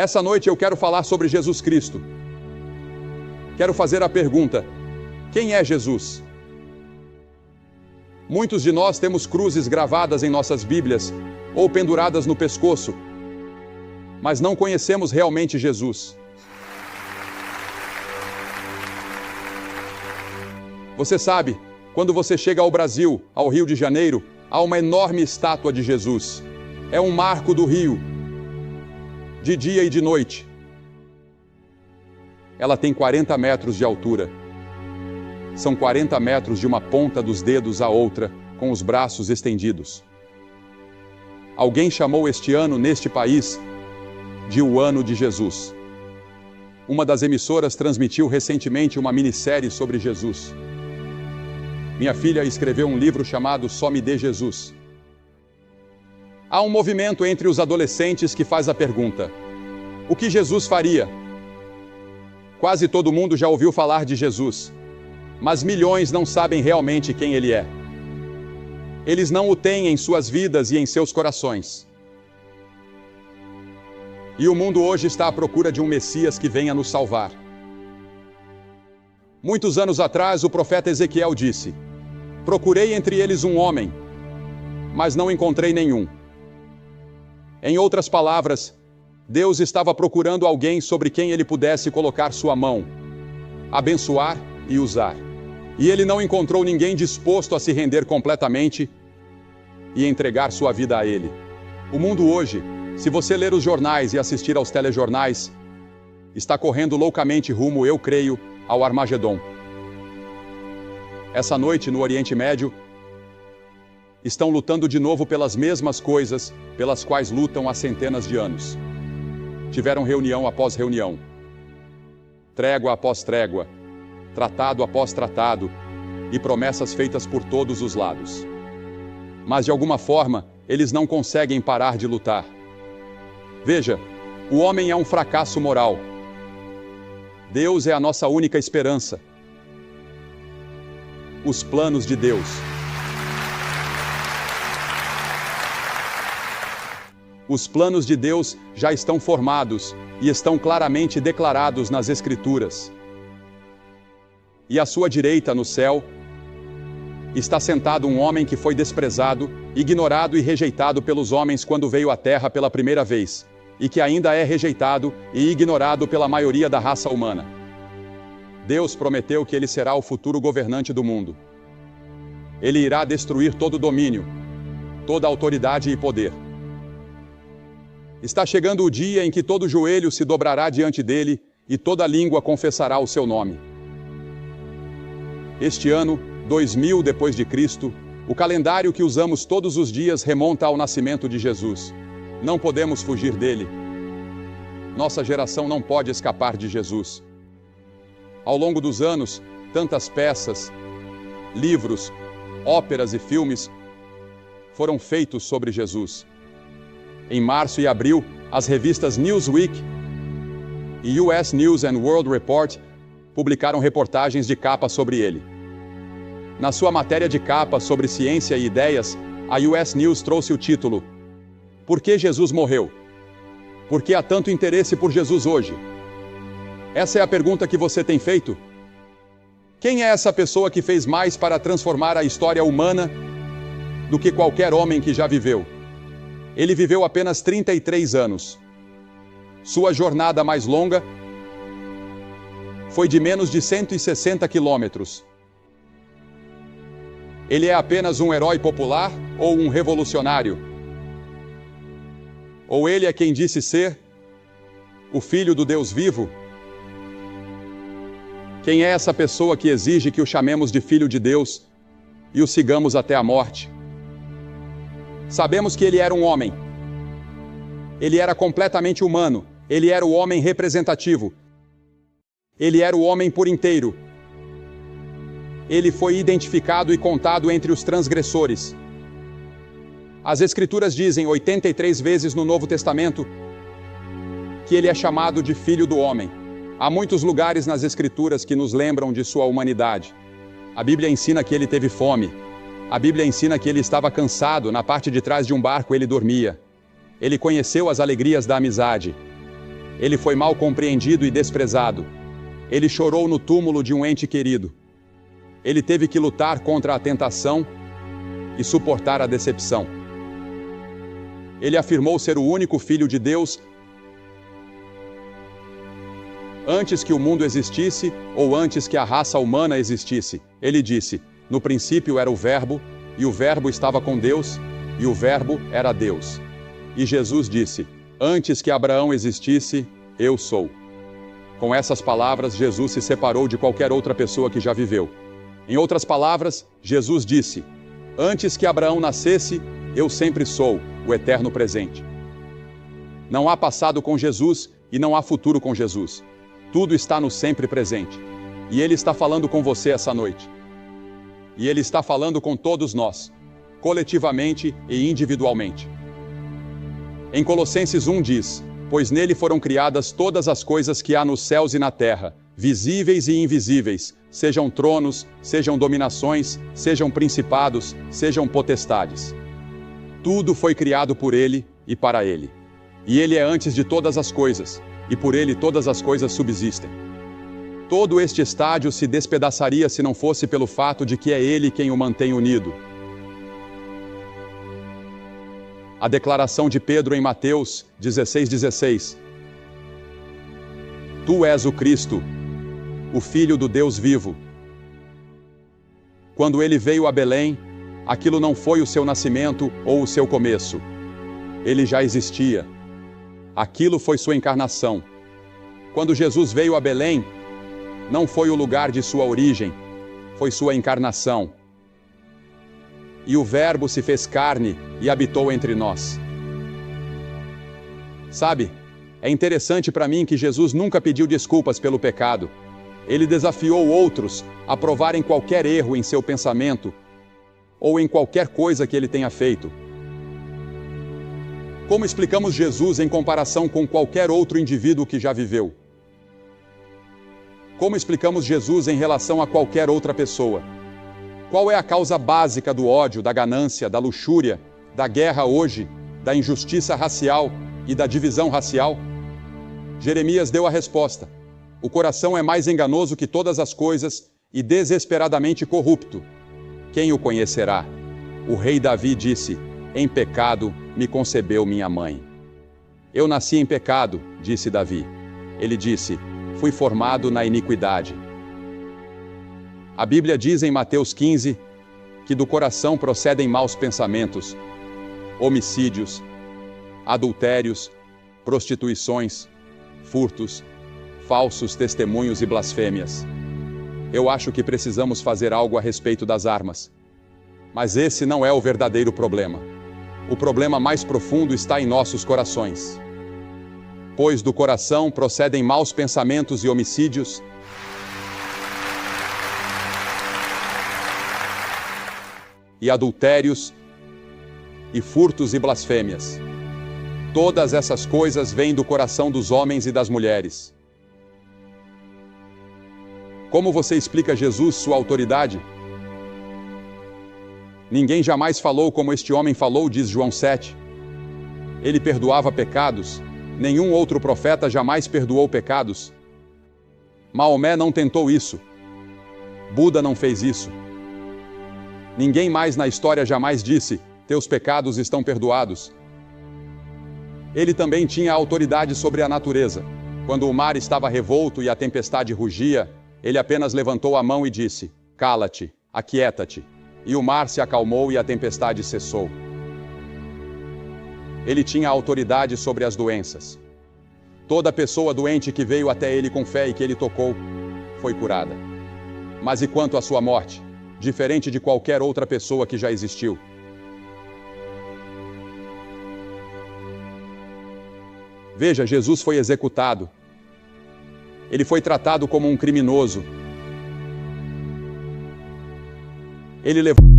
Essa noite eu quero falar sobre Jesus Cristo. Quero fazer a pergunta: quem é Jesus? Muitos de nós temos cruzes gravadas em nossas Bíblias ou penduradas no pescoço, mas não conhecemos realmente Jesus. Você sabe, quando você chega ao Brasil, ao Rio de Janeiro, há uma enorme estátua de Jesus. É um marco do Rio, de dia e de noite. Ela tem 40 metros de altura. São 40 metros de uma ponta dos dedos à outra, com os braços estendidos. Alguém chamou este ano, neste país, de o Ano de Jesus. Uma das emissoras transmitiu recentemente uma minissérie sobre Jesus. Minha filha escreveu um livro chamado Só Me Dê Jesus. Há um movimento entre os adolescentes que faz a pergunta: o que Jesus faria? Quase todo mundo já ouviu falar de Jesus, mas milhões não sabem realmente quem ele é. Eles não o têm em suas vidas e em seus corações. E o mundo hoje está à procura de um Messias que venha nos salvar. Muitos anos atrás, o profeta Ezequiel disse: procurei entre eles um homem, mas não encontrei nenhum. Em outras palavras, Deus estava procurando alguém sobre quem ele pudesse colocar sua mão, abençoar e usar. E ele não encontrou ninguém disposto a se render completamente e entregar sua vida a ele. O mundo hoje, se você ler os jornais e assistir aos telejornais, está correndo loucamente rumo, eu creio, ao Armagedon. Essa noite, no Oriente Médio, estão lutando de novo pelas mesmas coisas pelas quais lutam há centenas de anos. Tiveram reunião após reunião, trégua após trégua, tratado após tratado e promessas feitas por todos os lados. Mas de alguma forma, eles não conseguem parar de lutar. Veja, o homem é um fracasso moral. Deus é a nossa única esperança. Os planos de Deus. Os planos de Deus já estão formados e estão claramente declarados nas Escrituras. E à sua direita, no céu, está sentado um homem que foi desprezado, ignorado e rejeitado pelos homens quando veio à Terra pela primeira vez, e que ainda é rejeitado e ignorado pela maioria da raça humana. Deus prometeu que ele será o futuro governante do mundo. Ele irá destruir todo domínio, toda autoridade e poder. Está chegando o dia em que todo joelho se dobrará diante dele e toda língua confessará o seu nome. Este ano, 2000 depois de Cristo, o calendário que usamos todos os dias remonta ao nascimento de Jesus. Não podemos fugir dele. Nossa geração não pode escapar de Jesus. Ao longo dos anos, tantas peças, livros, óperas e filmes foram feitos sobre Jesus. Em março e abril, as revistas Newsweek e US News and World Report publicaram reportagens de capa sobre ele. Na sua matéria de capa sobre ciência e ideias, a US News trouxe o título: Por que Jesus morreu? Por que há tanto interesse por Jesus hoje? Essa é a pergunta que você tem feito? Quem é essa pessoa que fez mais para transformar a história humana do que qualquer homem que já viveu? Ele viveu apenas 33 anos. Sua jornada mais longa foi de menos de 160 quilômetros. Ele é apenas um herói popular ou um revolucionário? Ou ele é quem disse ser o Filho do Deus vivo? Quem é essa pessoa que exige que o chamemos de Filho de Deus e o sigamos até a morte? Sabemos que ele era um homem. Ele era completamente humano. Ele era o homem representativo. Ele era o homem por inteiro. Ele foi identificado e contado entre os transgressores. As Escrituras dizem 83 vezes no Novo Testamento que ele é chamado de Filho do Homem. Há muitos lugares nas Escrituras que nos lembram de sua humanidade. A Bíblia ensina que ele teve fome. A Bíblia ensina que ele estava cansado, na parte de trás de um barco ele dormia. Ele conheceu as alegrias da amizade. Ele foi mal compreendido e desprezado. Ele chorou no túmulo de um ente querido. Ele teve que lutar contra a tentação e suportar a decepção. Ele afirmou ser o único Filho de Deus antes que o mundo existisse ou antes que a raça humana existisse. Ele disse: no princípio era o Verbo, e o Verbo estava com Deus, e o Verbo era Deus. E Jesus disse: antes que Abraão existisse, eu sou. Com essas palavras, Jesus se separou de qualquer outra pessoa que já viveu. Em outras palavras, Jesus disse: antes que Abraão nascesse, eu sempre sou, o eterno presente. Não há passado com Jesus e não há futuro com Jesus. Tudo está no sempre presente. E Ele está falando com você essa noite. E Ele está falando com todos nós, coletivamente e individualmente. Em Colossenses 1 diz: pois nele foram criadas todas as coisas que há nos céus e na terra, visíveis e invisíveis, sejam tronos, sejam dominações, sejam principados, sejam potestades. Tudo foi criado por Ele e para Ele. E Ele é antes de todas as coisas, e por Ele todas as coisas subsistem. Todo este estádio se despedaçaria se não fosse pelo fato de que é Ele quem o mantém unido. A declaração de Pedro em Mateus 16:16. Tu és o Cristo, o Filho do Deus vivo. Quando Ele veio a Belém, aquilo não foi o seu nascimento ou o seu começo. Ele já existia. Aquilo foi sua encarnação. Quando Jesus veio a Belém, não foi o lugar de sua origem, foi sua encarnação. E o Verbo se fez carne e habitou entre nós. Sabe, é interessante para mim que Jesus nunca pediu desculpas pelo pecado. Ele desafiou outros a provarem qualquer erro em seu pensamento ou em qualquer coisa que ele tenha feito. Como explicamos Jesus em comparação com qualquer outro indivíduo que já viveu? Como explicamos Jesus em relação a qualquer outra pessoa? Qual é a causa básica do ódio, da ganância, da luxúria, da guerra hoje, da injustiça racial e da divisão racial? Jeremias deu a resposta: o coração é mais enganoso que todas as coisas e desesperadamente corrupto. Quem o conhecerá? O rei Davi disse: em pecado me concebeu minha mãe. Eu nasci em pecado, disse Davi. Ele disse: fui formado na iniquidade. A Bíblia diz em Mateus 15 que do coração procedem maus pensamentos, homicídios, adultérios, prostituições, furtos, falsos testemunhos e blasfêmias. Eu acho que precisamos fazer algo a respeito das armas. Mas esse não é o verdadeiro problema. O problema mais profundo está em nossos corações. Pois do coração procedem maus pensamentos e homicídios, e adultérios, e furtos e blasfêmias. Todas essas coisas vêm do coração dos homens e das mulheres. Como você explica Jesus, sua autoridade? Ninguém jamais falou como este homem falou, diz João 7. Ele perdoava pecados. Nenhum outro profeta jamais perdoou pecados. Maomé não tentou isso. Buda não fez isso. Ninguém mais na história jamais disse: teus pecados estão perdoados. Ele também tinha autoridade sobre a natureza. Quando o mar estava revolto e a tempestade rugia, ele apenas levantou a mão e disse: cala-te, aquieta-te. E o mar se acalmou e a tempestade cessou. Ele tinha autoridade sobre as doenças. Toda pessoa doente que veio até ele com fé e que ele tocou, foi curada. Mas e quanto à sua morte? Diferente de qualquer outra pessoa que já existiu. Veja, Jesus foi executado. Ele foi tratado como um criminoso. Ele levou